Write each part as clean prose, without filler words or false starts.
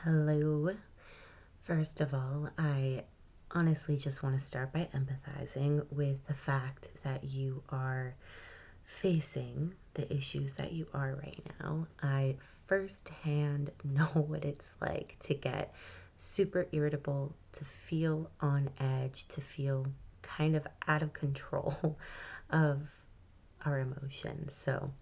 Hello. First of all, I honestly just want to start by empathizing with the fact that you are facing the issues that you are right now. I firsthand know what it's like to get super irritable, to feel on edge, to feel kind of out of control of our emotions. So,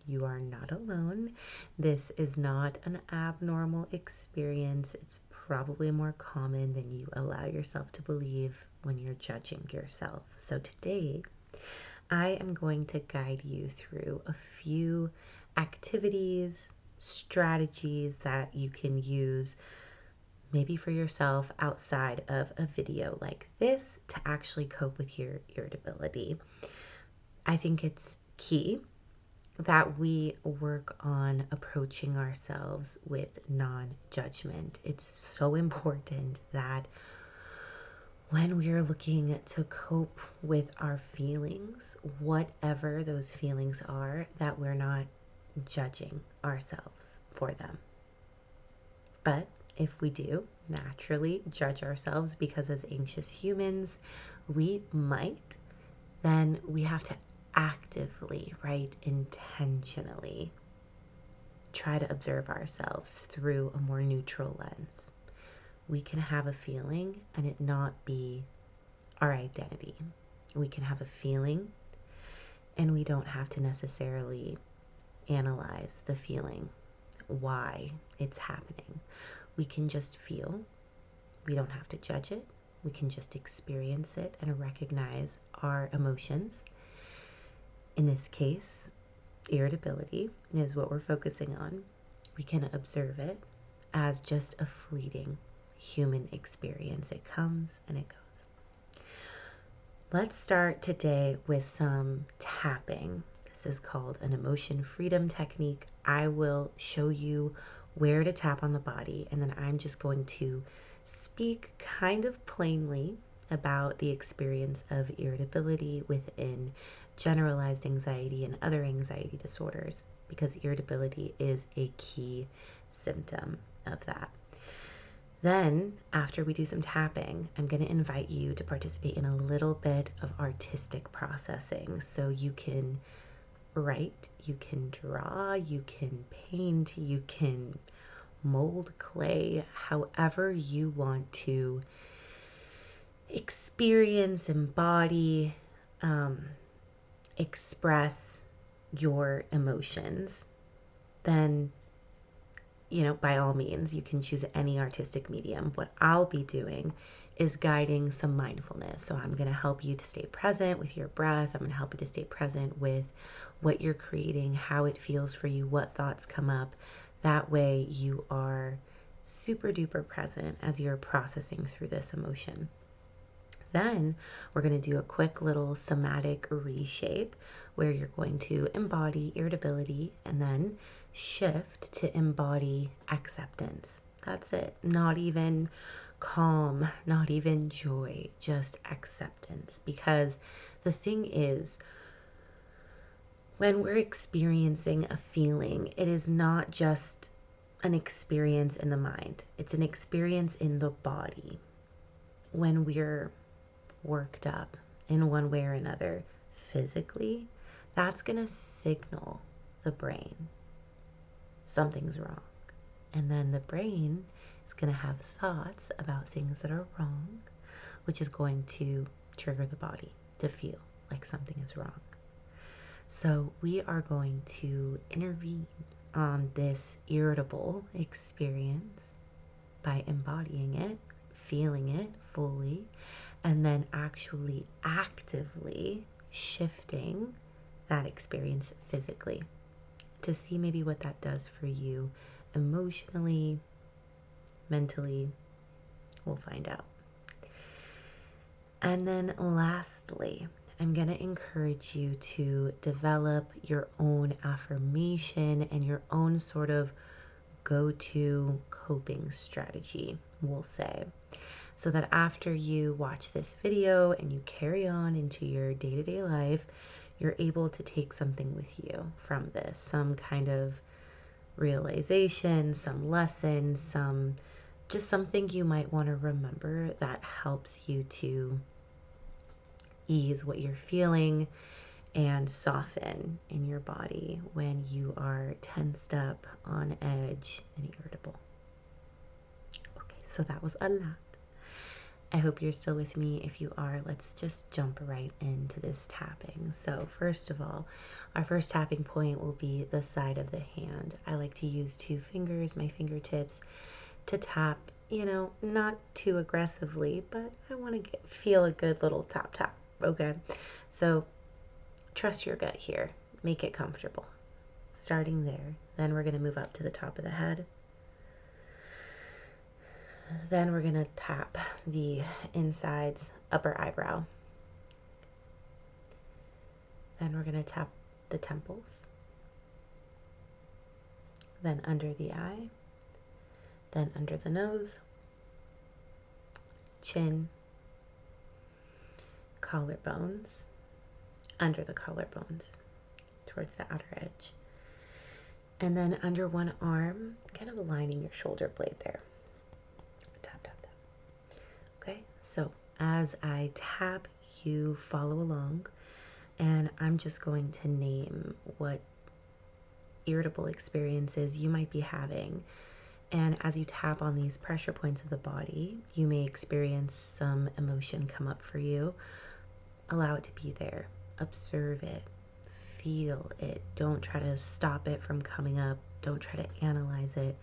you are not alone. This is not an abnormal experience. It's probably more common than you allow yourself to believe when you're judging yourself. So, today, I am going to guide you through a few activities, strategies that you can use maybe for yourself outside of a video like this to actually cope with your irritability. I think it's key that we work on approaching ourselves with non-judgment. It's so important that when we are looking to cope with our feelings, whatever those feelings are, that we're not judging ourselves for them. But if we do naturally judge ourselves because as anxious humans we might, then we have to actively, right, intentionally try to observe ourselves through a more neutral lens. We can have a feeling and it not be our identity. We can have a feeling and we don't have to necessarily analyze the feeling, why it's happening. We can just feel. We don't have to judge it. We can just experience it and recognize our emotions. In this case, irritability is what we're focusing on. We can observe it as just a fleeting human experience. It comes and it goes. Let's start today with some tapping. This is called an emotion freedom technique. I will show you where to tap on the body, and then I'm just going to speak kind of plainly about the experience of irritability within generalized anxiety and other anxiety disorders, because irritability is a key symptom of that. Then, after we do some tapping, I'm going to invite you to participate in a little bit of artistic processing. So you can write, you can draw, you can paint, you can mold clay, however you want to experience, embody, express your emotions. Then, by all means, you can choose any artistic medium. What I'll be doing is guiding some mindfulness. So I'm going to help you to stay present with your breath. I'm going to help you to stay present with what you're creating, how it feels for you, what thoughts come up. That way you are super duper present as you're processing through this emotion. Then we're going to do a quick little somatic reshape where you're going to embody irritability and then shift to embody acceptance. That's it. Not even calm, not even joy, just acceptance. Because the thing is, when we're experiencing a feeling, it is not just an experience in the mind, it's an experience in the body. When we're worked up in one way or another physically, that's going to signal the brain something's wrong. And then the brain is going to have thoughts about things that are wrong, which is going to trigger the body to feel like something is wrong. So we are going to intervene on this irritable experience by embodying it, feeling it fully, and then actually actively shifting that experience physically to see maybe what that does for you emotionally, mentally. We'll find out. And then lastly, I'm going to encourage you to develop your own affirmation and your own sort of go-to coping strategy, we'll say, so that after you watch this video and you carry on into your day-to-day life, you're able to take something with you from this, some kind of realization, some lesson, some just something you might want to remember that helps you to ease what you're feeling and soften in your body when you are tensed up, on edge, and irritable. Okay, so that was a lot. I hope you're still with me. If you are, let's just jump right into this tapping. So first of all, our first tapping point will be the side of the hand. I like to use 2 fingers, my fingertips, to tap, not too aggressively, but I want to feel a good little tap tap, okay? So trust your gut here. Make it comfortable. Starting there, then we're going to move up to the top of the head. Then we're going to tap the insides, upper eyebrow. Then we're going to tap the temples. Then under the eye. Then under the nose. Chin. Collarbones. Under the collarbones, towards the outer edge. And then under one arm, kind of aligning your shoulder blade there. Tap, tap, tap. Okay, so as I tap, you follow along, and I'm just going to name what irritable experiences you might be having. And as you tap on these pressure points of the body, you may experience some emotion come up for you. Allow it to be there. Observe it. Feel it. Don't try to stop it from coming up. Don't try to analyze it.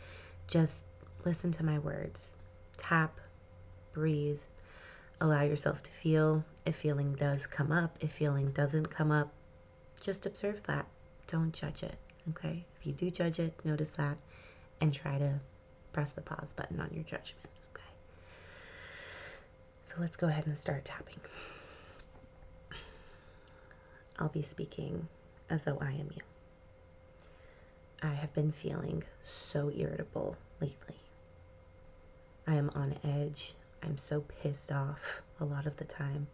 Just listen to my words. Tap, breathe, allow yourself to feel. If feeling does come up, if feeling doesn't come up, just observe that. Don't judge it, okay? If you do judge it, notice that and try to press the pause button on your judgment, okay? So let's go ahead and start tapping. I'll be speaking as though I am you. I have been feeling so irritable lately. I am on edge. I'm so pissed off a lot of the time,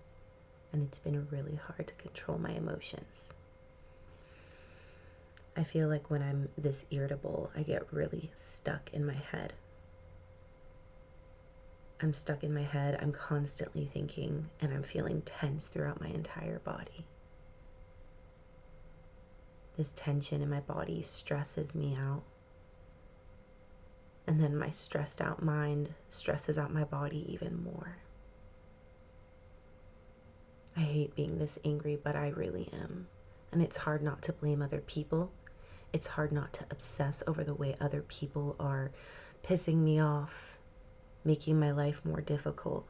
and it's been really hard to control my emotions. I feel like when I'm this irritable, I get really stuck in my head. I'm stuck in my head. I'm constantly thinking, and I'm feeling tense throughout my entire body. This tension in my body stresses me out. And then my stressed out mind stresses out my body even more. I hate being this angry, but I really am. And it's hard not to blame other people. It's hard not to obsess over the way other people are pissing me off, making my life more difficult.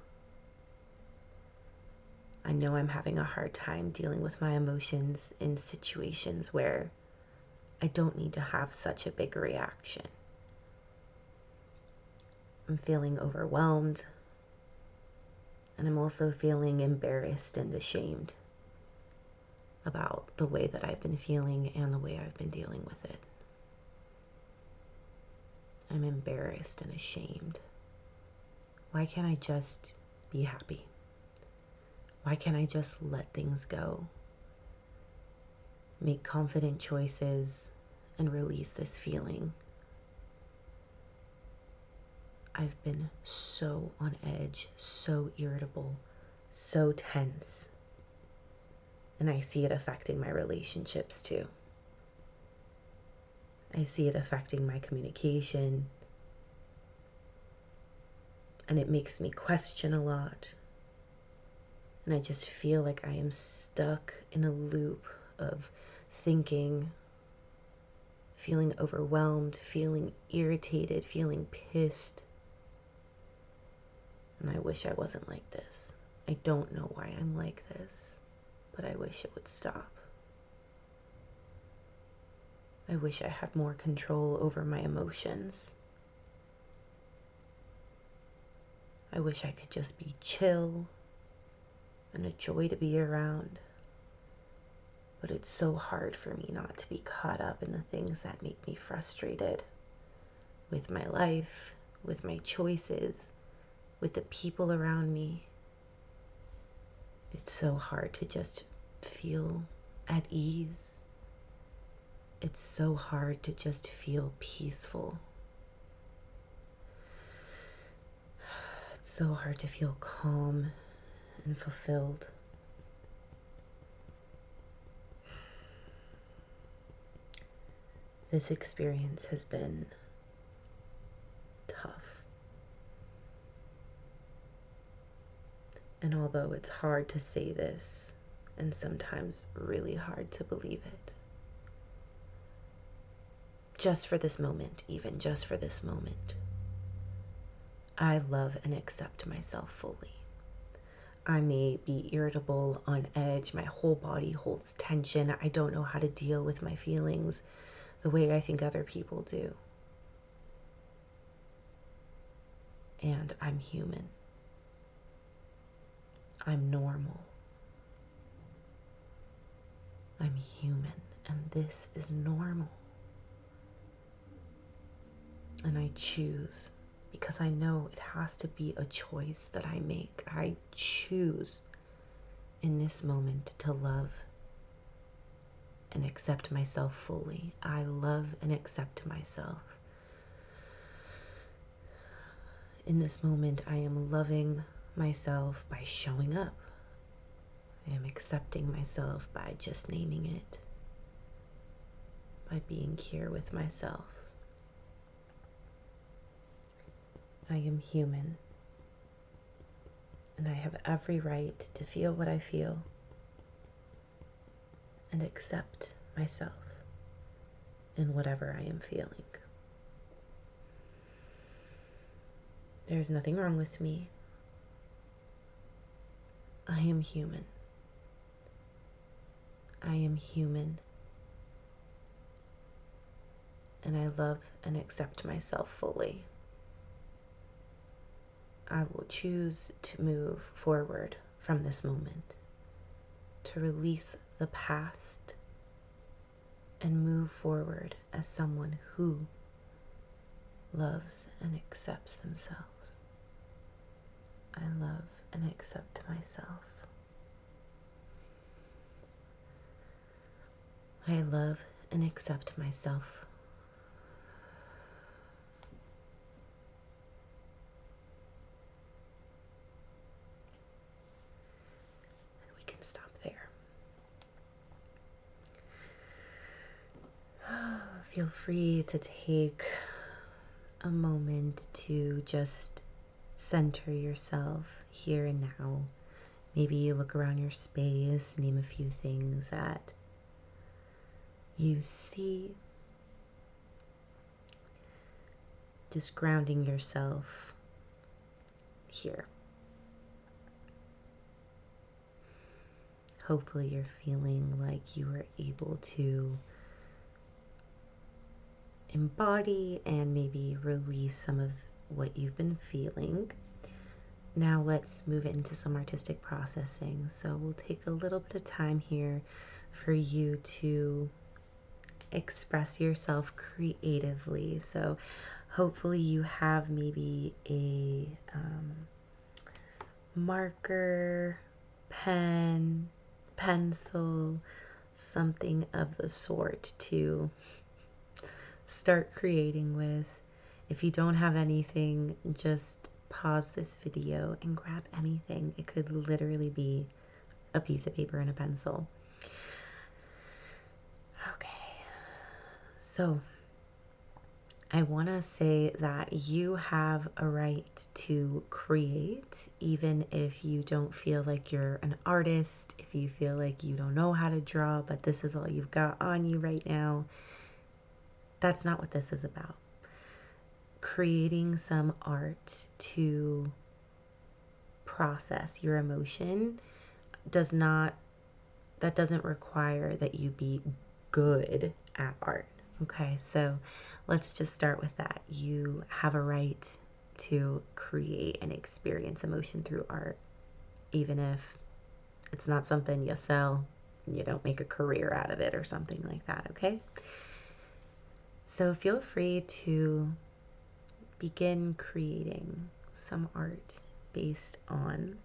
I know I'm having a hard time dealing with my emotions in situations where I don't need to have such a big reaction. I'm feeling overwhelmed, and I'm also feeling embarrassed and ashamed about the way that I've been feeling and the way I've been dealing with it. I'm embarrassed and ashamed. Why can't I just be happy? Why can't I just let things go? Make confident choices and release this feeling. I've been so on edge, so irritable, so tense. And I see it affecting my relationships too. I see it affecting my communication. And it makes me question a lot. And I just feel like I am stuck in a loop of thinking, feeling overwhelmed, feeling irritated, feeling pissed. And I wish I wasn't like this. I don't know why I'm like this, but I wish it would stop. I wish I had more control over my emotions. I wish I could just be chill and a joy to be around. But it's so hard for me not to be caught up in the things that make me frustrated with my life, with my choices, with the people around me. It's so hard to just feel at ease. It's so hard to just feel peaceful. so hard to feel calm and fulfilled. This experience has been tough. And although it's hard to say this, and sometimes really hard to believe it, just for this moment, even just for this moment, I love and accept myself fully. I may be irritable, on edge, my whole body holds tension, I don't know how to deal with my feelings the way I think other people do. And I'm human. I'm normal. I'm human, and this is normal. And I choose, because I know it has to be a choice that I make. I choose in this moment to love and accept myself fully. I love and accept myself. In this moment, I am loving myself by showing up. I am accepting myself by just naming it, by being here with myself. I am human, and I have every right to feel what I feel and accept myself in whatever I am feeling. There's nothing wrong with me. I am human. I am human. And I love and accept myself fully. I will choose to move forward from this moment, to release the past and move forward as someone who loves and accepts themselves. I love and accept myself. I love and accept myself. And we can stop there. Feel free to take a moment to just center yourself here and now. Maybe you look around your space, name a few things that you see. Just grounding yourself here. Hopefully you're feeling like you are able to embody and maybe release some of what you've been feeling. Now let's move into some artistic processing. So we'll take a little bit of time here for you to express yourself creatively. So hopefully you have maybe a marker, pen, pencil, something of the sort to start creating with. If you don't have anything, just pause this video and grab anything. It could literally be a piece of paper and a pencil. Okay, so I want to say that you have a right to create, even if you don't feel like you're an artist, if you feel like you don't know how to draw, but this is all you've got on you right now. That's not what this is about. Creating some art to process your emotion that doesn't require that you be good at art. Okay, so let's just start with that. You have a right to create and experience emotion through art, even if it's not something you sell, you don't make a career out of it or something like that, okay? So feel free to begin creating some art based on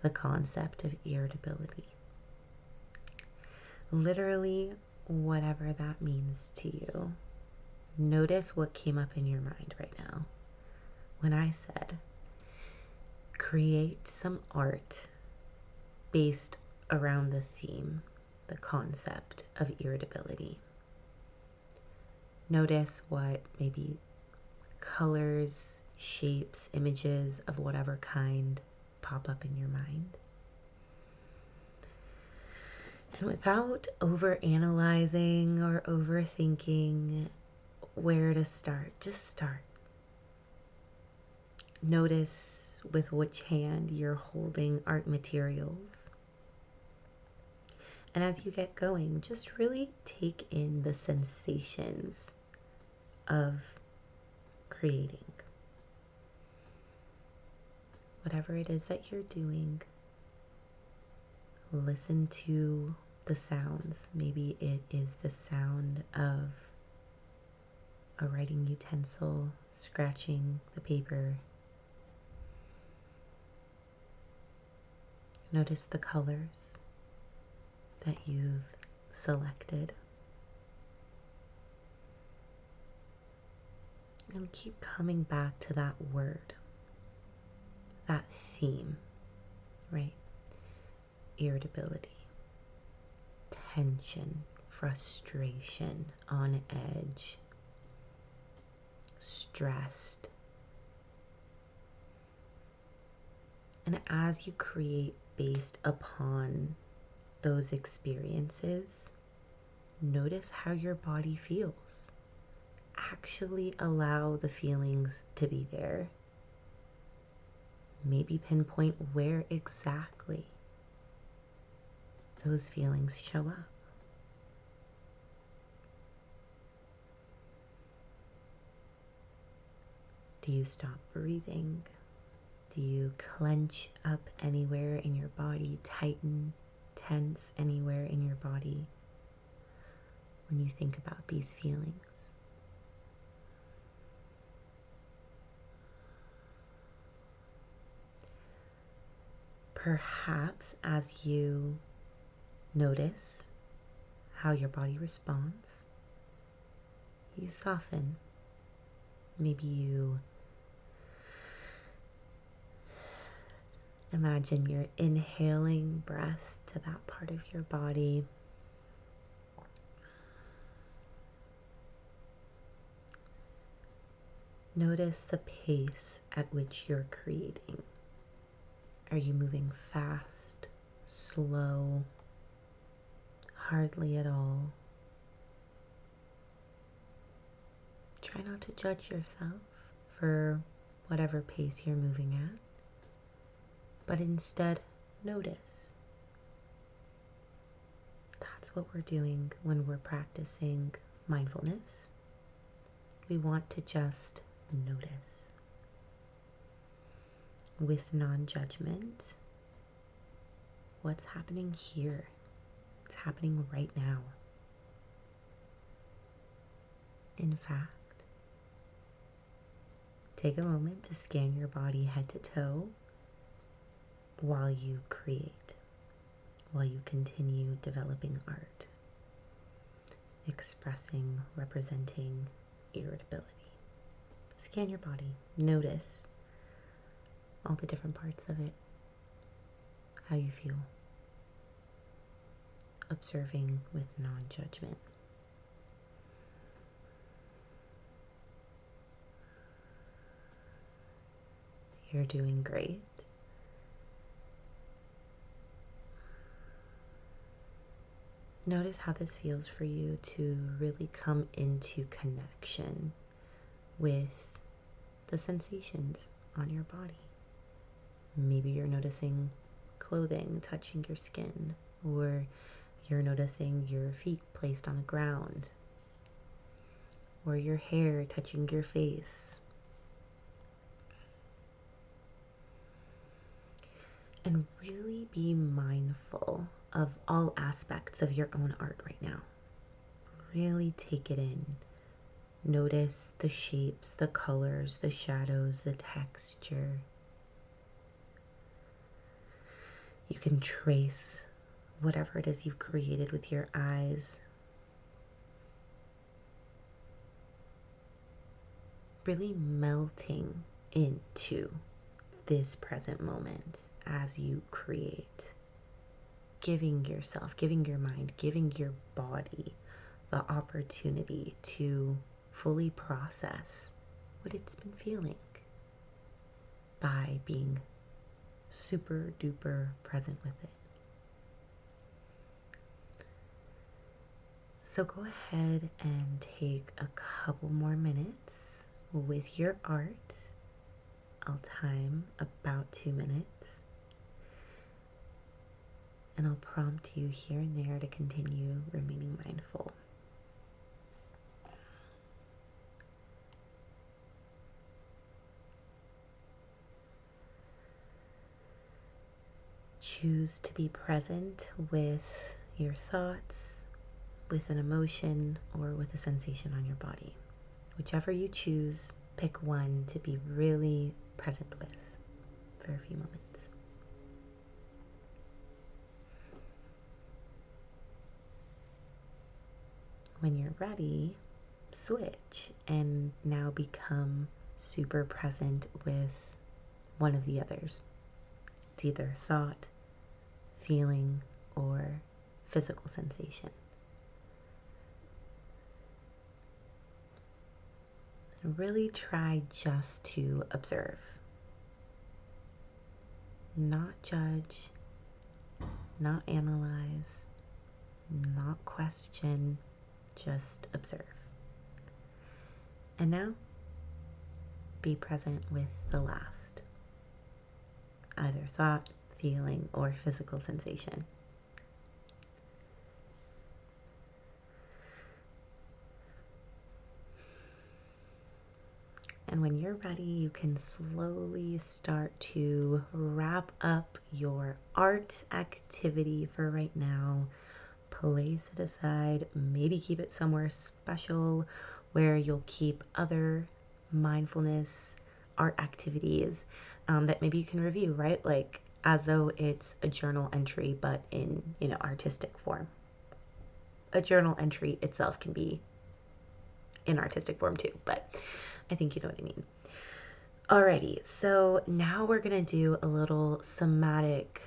the concept of irritability. Literally, whatever that means to you. Notice what came up in your mind right now when I said create some art based around the theme, the concept of irritability. Notice what maybe colors, shapes, images of whatever kind pop up in your mind. And without over-analyzing or overthinking where to start, just start. Notice with which hand you're holding art materials. And as you get going, just really take in the sensations of creating. Whatever it is that you're doing, listen to the sounds. Maybe it is the sound of a writing utensil scratching the paper. Notice the colors that you've selected. And keep coming back to that word, that theme, right? Irritability, tension, frustration, on edge, stressed. And as you create based upon those experiences, notice how your body feels. Actually allow the feelings to be there. Maybe pinpoint where exactly those feelings show up. Do you stop breathing? Do you clench up anywhere in your body, tighten, tense anywhere in your body when you think about these feelings? Perhaps as you notice how your body responds, you soften. Maybe you imagine you're inhaling breath to that part of your body. Notice the pace at which you're creating. Are you moving fast, slow, hardly at all? Try not to judge yourself for whatever pace you're moving at, but instead notice. That's what we're doing when we're practicing mindfulness. We want to just notice with non-judgment. What's happening here? It's happening right now. In fact, take a moment to scan your body head to toe while you create, while you continue developing art, expressing, representing irritability. Scan your body. Notice all the different parts of it, how you feel. Observing with non-judgment. You're doing great. Notice how this feels for you to really come into connection with the sensations on your body. Maybe you're noticing clothing touching your skin, or you're noticing your feet placed on the ground, or your hair touching your face. And really be mindful of all aspects of your own art right now. Really take it in. Notice the shapes, the colors, the shadows, the texture. You can trace whatever it is you've created with your eyes. Really melting into this present moment as you create, giving yourself, giving your mind, giving your body the opportunity to fully process what it's been feeling by being super duper present with it. So go ahead and take a couple more minutes with your art. I'll time about 2 minutes. And I'll prompt you here and there to continue remaining mindful. Choose to be present with your thoughts, with an emotion, or with a sensation on your body. Whichever you choose, pick one to be really present with for a few moments. When you're ready, switch and now become super present with one of the others. It's either thought, feeling, or physical sensation. And really try just to observe. Not judge, not analyze, not question, just observe. And now, be present with the last, either thought, feeling, or physical sensation. And when you're ready, you can slowly start to wrap up your art activity for right now. Place it aside, maybe keep it somewhere special where you'll keep other mindfulness art activities that maybe you can review, right? Like as though it's a journal entry, but in, artistic form. A journal entry itself can be in artistic form too, but I think you know what I mean. Alrighty, so now we're gonna do a little somatic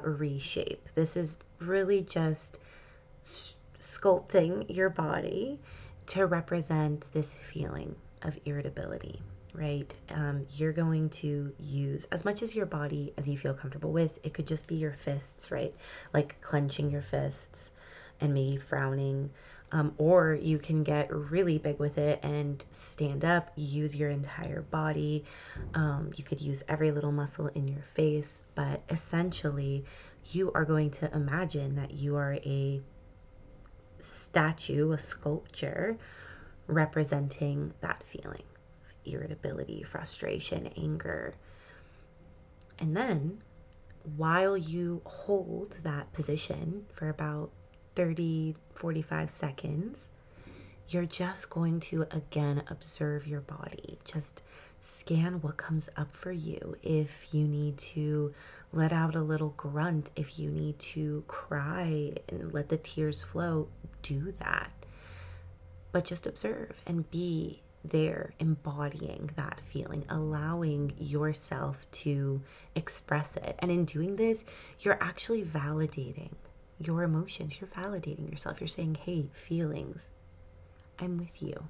reshape. This is really just sculpting your body to represent this feeling of irritability, right? You're going to use as much as your body as you feel comfortable with. It could just be your fists, right? Like clenching your fists and maybe frowning. Or you can get really big with it and stand up, use your entire body. You could use every little muscle in your face, but essentially you are going to imagine that you are a statue, a sculpture representing that feeling, irritability, frustration, anger. And then while you hold that position for about 30-45 seconds, you're just going to again observe your body. Just scan what comes up for you. If you need to let out a little grunt, if you need to cry and let the tears flow, do that. But just observe and be there, embodying that feeling, allowing yourself to express it. And in doing this, you're actually validating your emotions. You're validating yourself. You're saying, hey, feelings, I'm with you.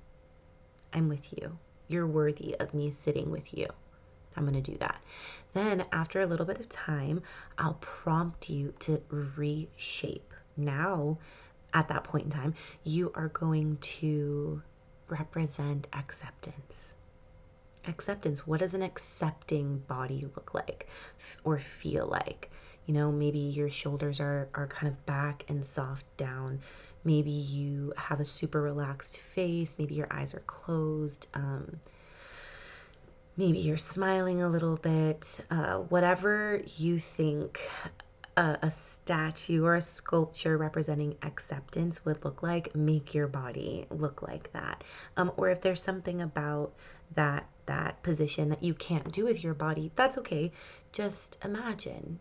I'm with you. You're worthy of me sitting with you. I'm going to do that. Then after a little bit of time, I'll prompt you to reshape. Now, at that point in time, you are going to represent acceptance. Acceptance. What does an accepting body look like or feel like? Maybe your shoulders are kind of back and soft down. Maybe you have a super relaxed face. Maybe your eyes are closed. Maybe you're smiling a little bit. Whatever you think a statue or a sculpture representing acceptance would look like, make your body look like that. Or if there's something about that position that you can't do with your body, that's okay. Just imagine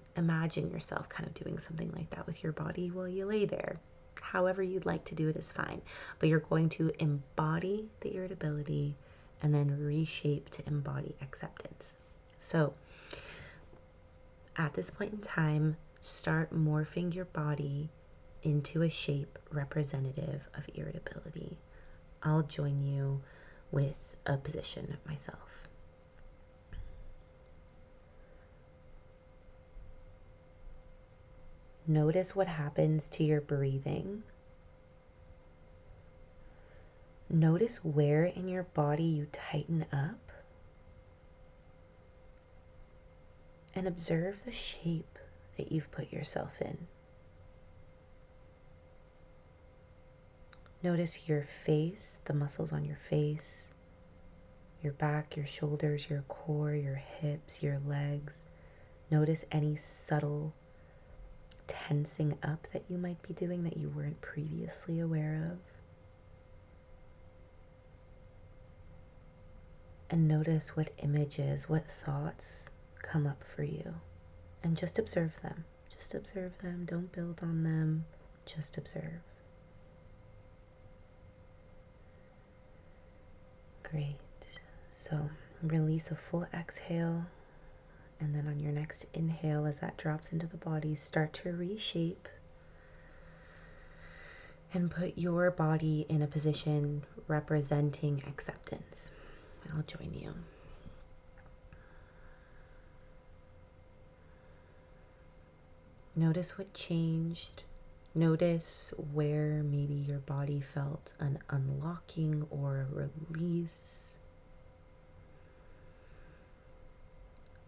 yourself kind of doing something like that with your body while you lay there. However you'd like to do it is fine, but you're going to embody the irritability and then reshape to embody acceptance. So at this point in time, start morphing your body into a shape representative of irritability. I'll join you with a position myself. Notice what happens to your breathing. Notice where in your body you tighten up. And observe the shape that you've put yourself in. Notice your face, the muscles on your face, your back, your shoulders, your core, your hips, your legs. Notice any subtle tensing up that you might be doing that you weren't previously aware of. And notice what images, what thoughts come up for you. And just observe them. Just observe them. Don't build on them. Just observe. Great. So release a full exhale. And then on your next inhale, as that drops into the body, start to reshape. And put your body in a position representing acceptance. I'll join you. Notice what changed. Notice where maybe your body felt an unlocking or a release.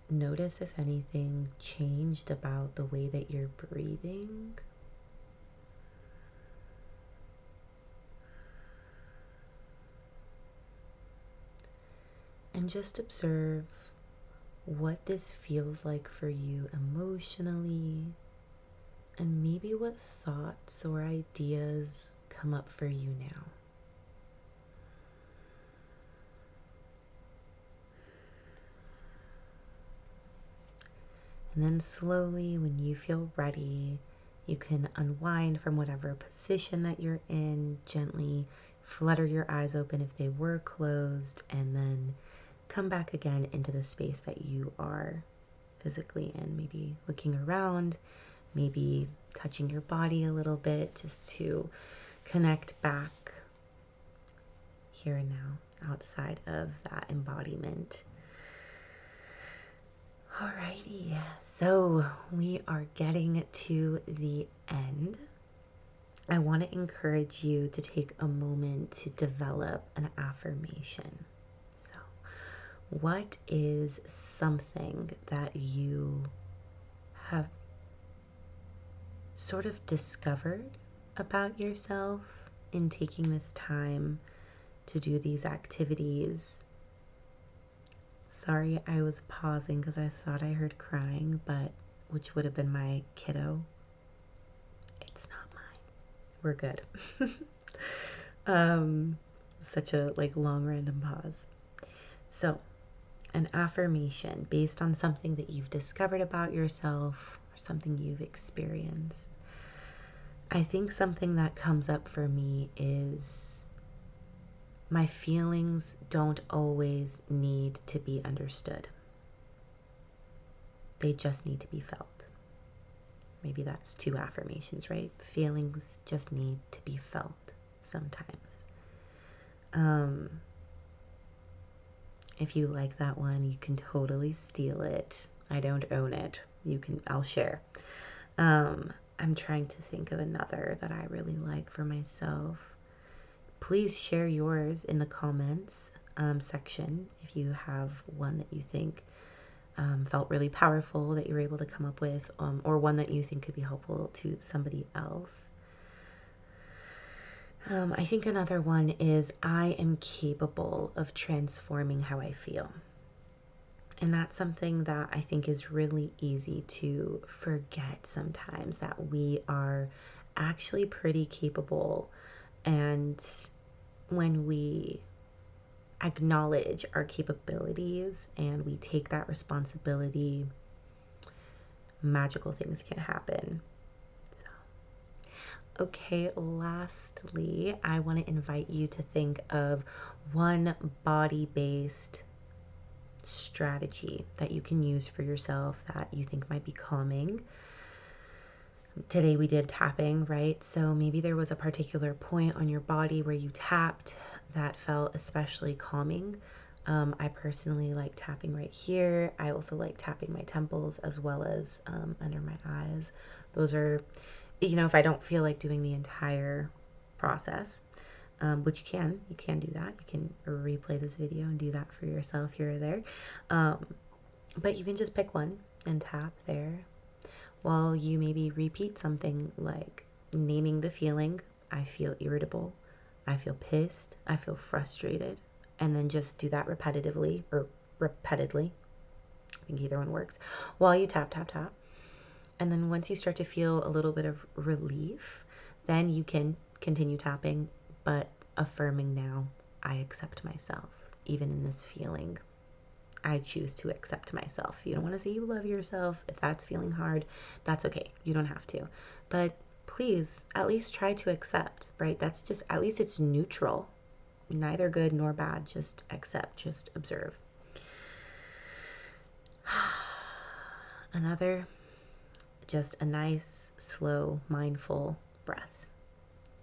Notice if anything changed about the way that you're breathing. And just observe what this feels like for you emotionally, and maybe what thoughts or ideas come up for you now. And then slowly, when you feel ready, you can unwind from whatever position that you're in, gently flutter your eyes open if they were closed, and then come back again into the space that you are physically in. Maybe looking around, maybe touching your body a little bit just to connect back here and now outside of that embodiment. Alrighty, so we are getting to the end. I want to encourage you to take a moment to develop an affirmation. So, what is something that you have sort of discovered about yourself in taking this time to do these activities? Sorry, I was pausing because I thought I heard crying, but which would have been my kiddo. It's not mine. We're good. Such a long random pause. So, an affirmation based on something that you've discovered about yourself or something you've experienced. I think something that comes up for me is my feelings don't always need to be understood. They just need to be felt. Maybe that's 2 affirmations, right? Feelings just need to be felt sometimes. If you like that one, you can totally steal it. I don't own it. I'll share. I'm trying to think of another that I really like for myself. Please share yours in the comments section if you have one that you think felt really powerful that you were able to come up with, or one that you think could be helpful to somebody else. I think another one is, I am capable of transforming how I feel. And that's something that I think is really easy to forget sometimes, that we are actually pretty capable. And when we acknowledge our capabilities and we take that responsibility, magical things can happen. Okay, lastly, I want to invite you to think of one body-based strategy that you can use for yourself that you think might be calming. Today we did tapping, right? So maybe there was a particular point on your body where you tapped that felt especially calming. I personally like tapping right here. I also like tapping my temples as well as under my eyes. Those are, if I don't feel like doing the entire process, which you can do that. You can replay this video and do that for yourself here or there. But you can just pick one and tap there while you maybe repeat something like naming the feeling. I feel irritable. I feel pissed. I feel frustrated. And then just do that repetitively or repeatedly. I think either one works. While you tap, tap, tap. And then once you start to feel a little bit of relief, then you can continue tapping, but affirming now, I accept myself, even in this feeling. I choose to accept myself. You don't want to say you love yourself. If that's feeling hard, that's okay. You don't have to. But please, at least try to accept, right? That's just, at least it's neutral. Neither good nor bad. Just accept, just observe. Another, just a nice, slow, mindful breath.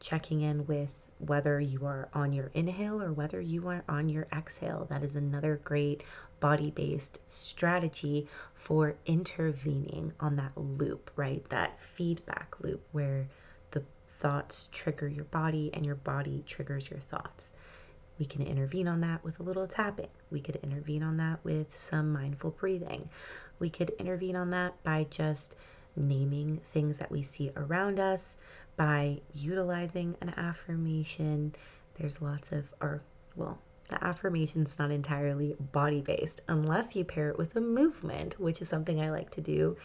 Checking in with whether you are on your inhale or whether you are on your exhale. That is another great body-based strategy for intervening on that loop, right? That feedback loop where the thoughts trigger your body and your body triggers your thoughts. We can intervene on that with a little tapping. We could intervene on that with some mindful breathing. We could intervene on that by just naming things that we see around us, by utilizing an affirmation. There's lots of, the affirmation's not entirely body-based unless you pair it with a movement, which is something I like to do.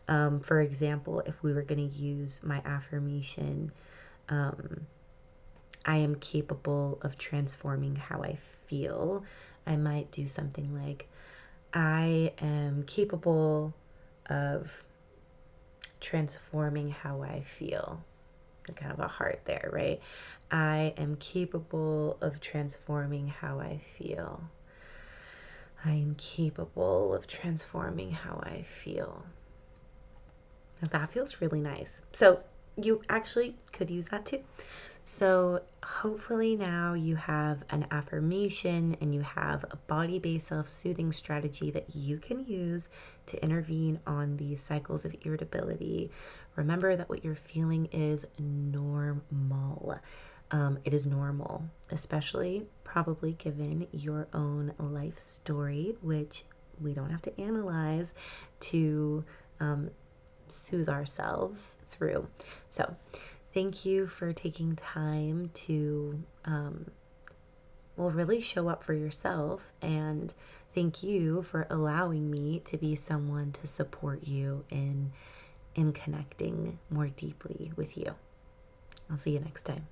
For example, if we were going to use my affirmation, I am capable of transforming how I feel, I might do something like, I am capable of transforming how I feel. Kind of a heart there, right? I am capable of transforming how I feel. I am capable of transforming how I feel. Now that feels really nice. So you actually could use that too. So hopefully now you have an affirmation and you have a body-based self-soothing strategy that you can use to intervene on these cycles of irritability. Remember that what you're feeling is normal. It is normal, especially probably given your own life story, which we don't have to analyze to soothe ourselves through. So thank you for taking time to, really show up for yourself, and thank you for allowing me to be someone to support you in connecting more deeply with you. I'll see you next time.